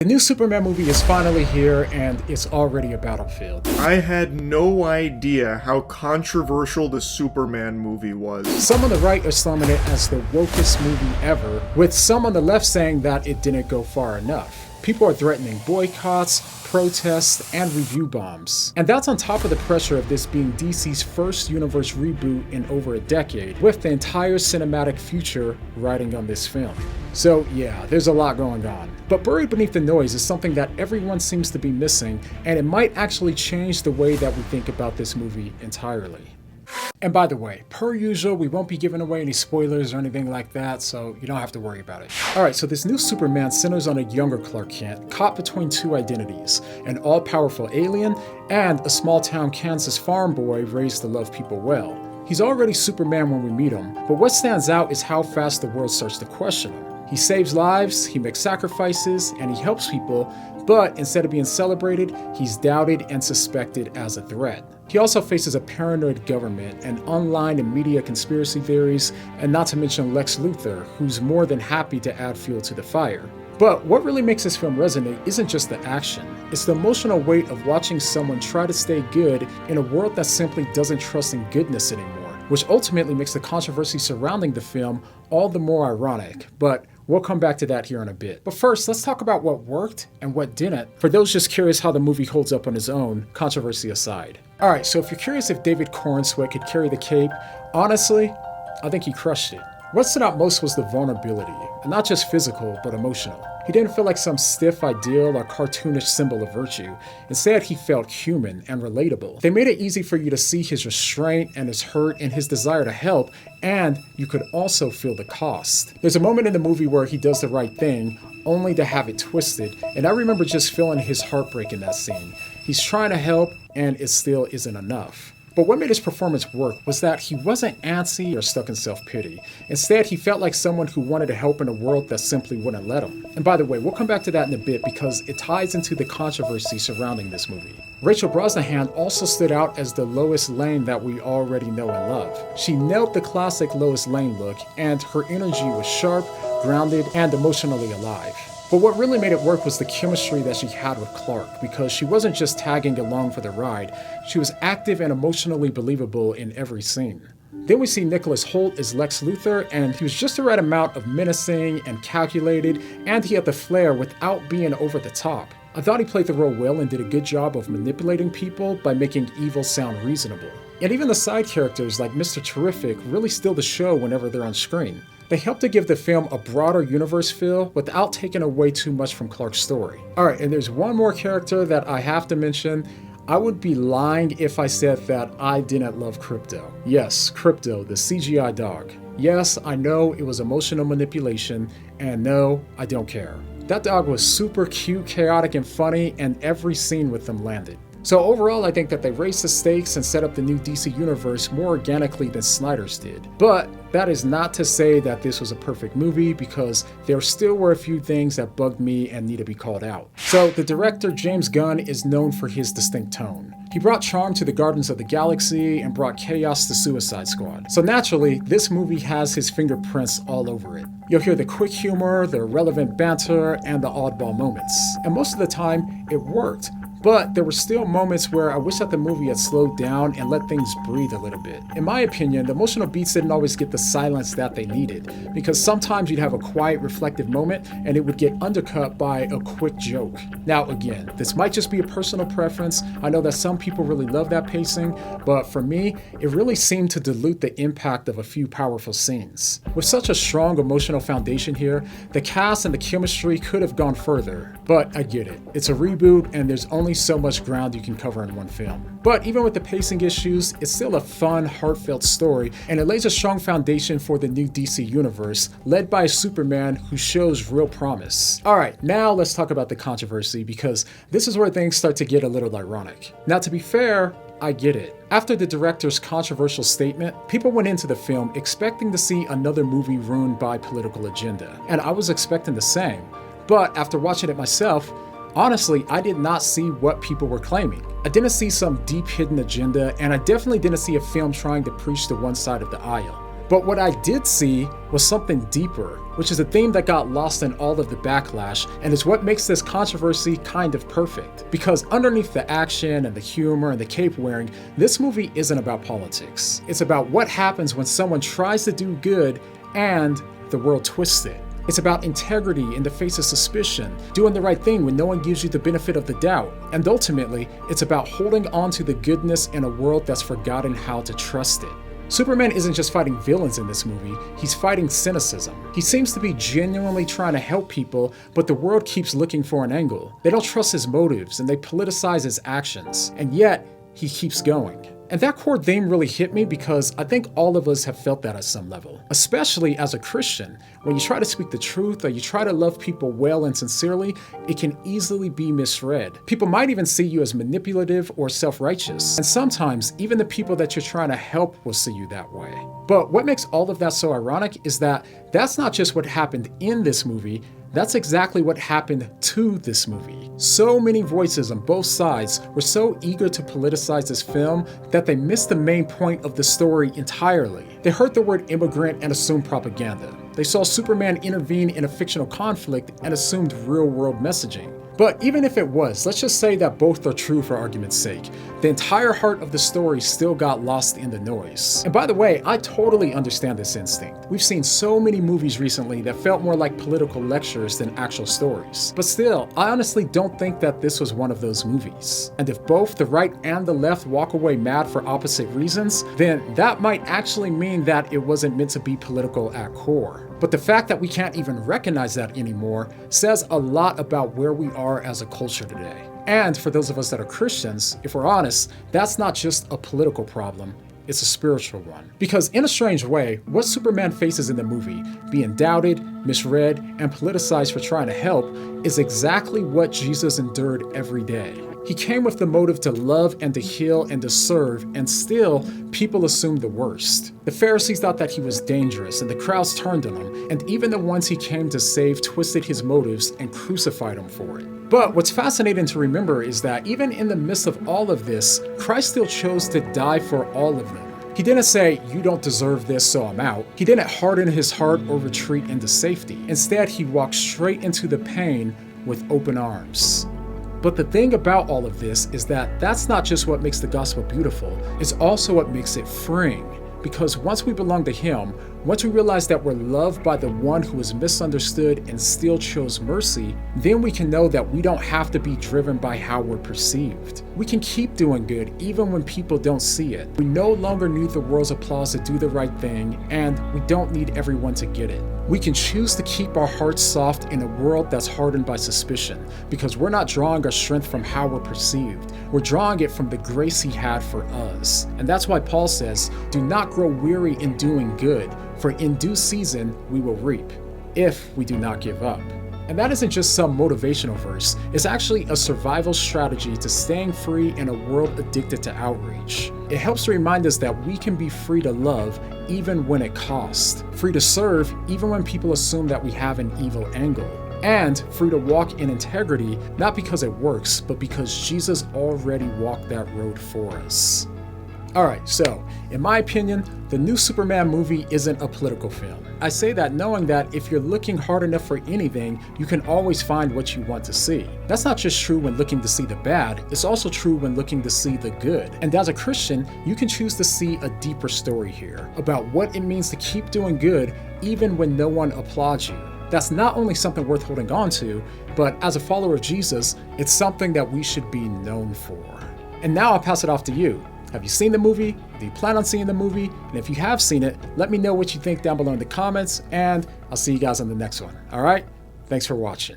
The new Superman movie is finally here, and it's already a battlefield. I had no idea how controversial the Superman movie was. Some on the right are slamming it as the wokest movie ever, with some on the left saying that it didn't go far enough. People are threatening boycotts, protests, and review bombs. And that's on top of the pressure of this being DC's first universe reboot in over a decade, with the entire cinematic future riding on this film. So yeah, there's a lot going on. But buried beneath the noise is something that everyone seems to be missing, and it might actually change the way that we think about this movie entirely. And by the way, per usual, we won't be giving away any spoilers or anything like that, so you don't have to worry about it. Alright, so this new Superman centers on a younger Clark Kent, caught between two identities, an all-powerful alien and a small-town Kansas farm boy raised to love people well. He's already Superman when we meet him, but what stands out is how fast the world starts to question him. He saves lives, he makes sacrifices, and he helps people, but instead of being celebrated, he's doubted and suspected as a threat. He also faces a paranoid government and online and media conspiracy theories, and not to mention Lex Luthor, who's more than happy to add fuel to the fire. But what really makes this film resonate isn't just the action, it's the emotional weight of watching someone try to stay good in a world that simply doesn't trust in goodness anymore, which ultimately makes the controversy surrounding the film all the more ironic, but we'll come back to that here in a bit. But first, let's talk about what worked and what didn't, for those just curious how the movie holds up on its own, controversy aside. Alright, so if you're curious if David Cornsweet could carry the cape, honestly, I think he crushed it. What stood out most was the vulnerability, and not just physical, but emotional. He didn't feel like some stiff ideal or cartoonish symbol of virtue. Instead, he felt human and relatable. They made it easy for you to see his restraint and his hurt and his desire to help, and you could also feel the cost. There's a moment in the movie where he does the right thing, only to have it twisted, and I remember just feeling his heartbreak in that scene. He's trying to help, and it still isn't enough. But what made his performance work was that he wasn't antsy or stuck in self-pity. Instead, he felt like someone who wanted to help in a world that simply wouldn't let him. And by the way, we'll come back to that in a bit because it ties into the controversy surrounding this movie. Rachel Brosnahan also stood out as the Lois Lane that we already know and love. She nailed the classic Lois Lane look, and her energy was sharp, grounded, and emotionally alive. But what really made it work was the chemistry that she had with Clark, because she wasn't just tagging along for the ride, she was active and emotionally believable in every scene. Then we see Nicholas Hoult as Lex Luthor, and he was just the right amount of menacing and calculated, and he had the flair without being over the top. I thought he played the role well and did a good job of manipulating people by making evil sound reasonable. And even the side characters like Mr. Terrific really steal the show whenever they're on screen. They help to give the film a broader universe feel without taking away too much from Clark's story. Alright, and there's one more character that I have to mention. I would be lying if I said that I didn't love Crypto. Yes, Crypto, the CGI dog. Yes, I know it was emotional manipulation, and no, I don't care. That dog was super cute, chaotic, and funny, and every scene with them landed. So overall, I think that they raised the stakes and set up the new DC universe more organically than Snyder's did. But that is not to say that this was a perfect movie, because there still were a few things that bugged me and need to be called out. So the director, James Gunn, is known for his distinct tone. He brought charm to the Guardians of the Galaxy and brought chaos to Suicide Squad. So naturally, this movie has his fingerprints all over it. You'll hear the quick humor, the irrelevant banter, and the oddball moments. And most of the time, it worked. But there were still moments where I wish that the movie had slowed down and let things breathe a little bit. In my opinion, the emotional beats didn't always get the silence that they needed, because sometimes you'd have a quiet, reflective moment and it would get undercut by a quick joke. Now again, this might just be a personal preference. I know that some people really love that pacing, but for me, it really seemed to dilute the impact of a few powerful scenes. With such a strong emotional foundation here, the cast and the chemistry could have gone further, but I get it. It's a reboot and there's only so much ground you can cover in one film. But even with the pacing issues, it's still a fun, heartfelt story, and it lays a strong foundation for the new DC universe, led by a Superman who shows real promise. Alright, now let's talk about the controversy, because this is where things start to get a little ironic. Now to be fair, I get it. After the director's controversial statement, people went into the film expecting to see another movie ruined by political agenda, and I was expecting the same. But after watching it myself, honestly, I did not see what people were claiming. I didn't see some deep hidden agenda, and I definitely didn't see a film trying to preach to one side of the aisle. But what I did see was something deeper, which is a theme that got lost in all of the backlash, and is what makes this controversy kind of perfect. Because underneath the action and the humor and the cape wearing, this movie isn't about politics. It's about what happens when someone tries to do good and the world twists it. It's about integrity in the face of suspicion, doing the right thing when no one gives you the benefit of the doubt. And ultimately, it's about holding on to the goodness in a world that's forgotten how to trust it. Superman isn't just fighting villains in this movie, he's fighting cynicism. He seems to be genuinely trying to help people, but the world keeps looking for an angle. They don't trust his motives, and they politicize his actions. And yet, he keeps going. And that core theme really hit me because I think all of us have felt that at some level. Especially as a Christian, when you try to speak the truth or you try to love people well and sincerely, it can easily be misread. People might even see you as manipulative or self-righteous. And sometimes, even the people that you're trying to help will see you that way. But what makes all of that so ironic is that that's not just what happened in this movie, that's exactly what happened to this movie. So many voices on both sides were so eager to politicize this film that they missed the main point of the story entirely. They heard the word immigrant and assumed propaganda. They saw Superman intervene in a fictional conflict and assumed real-world messaging. But even if it was, let's just say that both are true for argument's sake, the entire heart of the story still got lost in the noise. And by the way, I totally understand this instinct. We've seen so many movies recently that felt more like political lectures than actual stories. But still, I honestly don't think that this was one of those movies. And if both the right and the left walk away mad for opposite reasons, then that might actually mean that it wasn't meant to be political at core. But the fact that we can't even recognize that anymore says a lot about where we are as a culture today. And for those of us that are Christians, if we're honest, that's not just a political problem, it's a spiritual one. Because in a strange way, what Superman faces in the movie, being doubted, misread, and politicized for trying to help, is exactly what Jesus endured every day. He came with the motive to love and to heal and to serve, and still, people assumed the worst. The Pharisees thought that he was dangerous, and the crowds turned on him, and even the ones he came to save twisted his motives and crucified him for it. But what's fascinating to remember is that even in the midst of all of this, Christ still chose to die for all of them. He didn't say, "You don't deserve this, so I'm out." He didn't harden his heart or retreat into safety. Instead, he walked straight into the pain with open arms. But the thing about all of this is that that's not just what makes the gospel beautiful, it's also what makes it freeing. Because once we belong to Him, once we realize that we're loved by the one who is misunderstood and still chose mercy, then we can know that we don't have to be driven by how we're perceived. We can keep doing good even when people don't see it. We no longer need the world's applause to do the right thing, and we don't need everyone to get it. We can choose to keep our hearts soft in a world that's hardened by suspicion, because we're not drawing our strength from how we're perceived. We're drawing it from the grace He had for us. And that's why Paul says, "Do not grow weary in doing good, for in due season we will reap, if we do not give up." And that isn't just some motivational verse, it's actually a survival strategy to staying free in a world addicted to outreach. It helps to remind us that we can be free to love even when it costs, free to serve even when people assume that we have an evil angle, and free to walk in integrity not because it works, but because Jesus already walked that road for us. Alright, so, in my opinion, the new Superman movie isn't a political film. I say that knowing that if you're looking hard enough for anything, you can always find what you want to see. That's not just true when looking to see the bad, it's also true when looking to see the good. And as a Christian, you can choose to see a deeper story here, about what it means to keep doing good even when no one applauds you. That's not only something worth holding on to, but as a follower of Jesus, it's something that we should be known for. And now I'll pass it off to you. Have you seen the movie? Do you plan on seeing the movie? And if you have seen it, let me know what you think down below in the comments, and I'll see you guys on the next one. All right? Thanks for watching.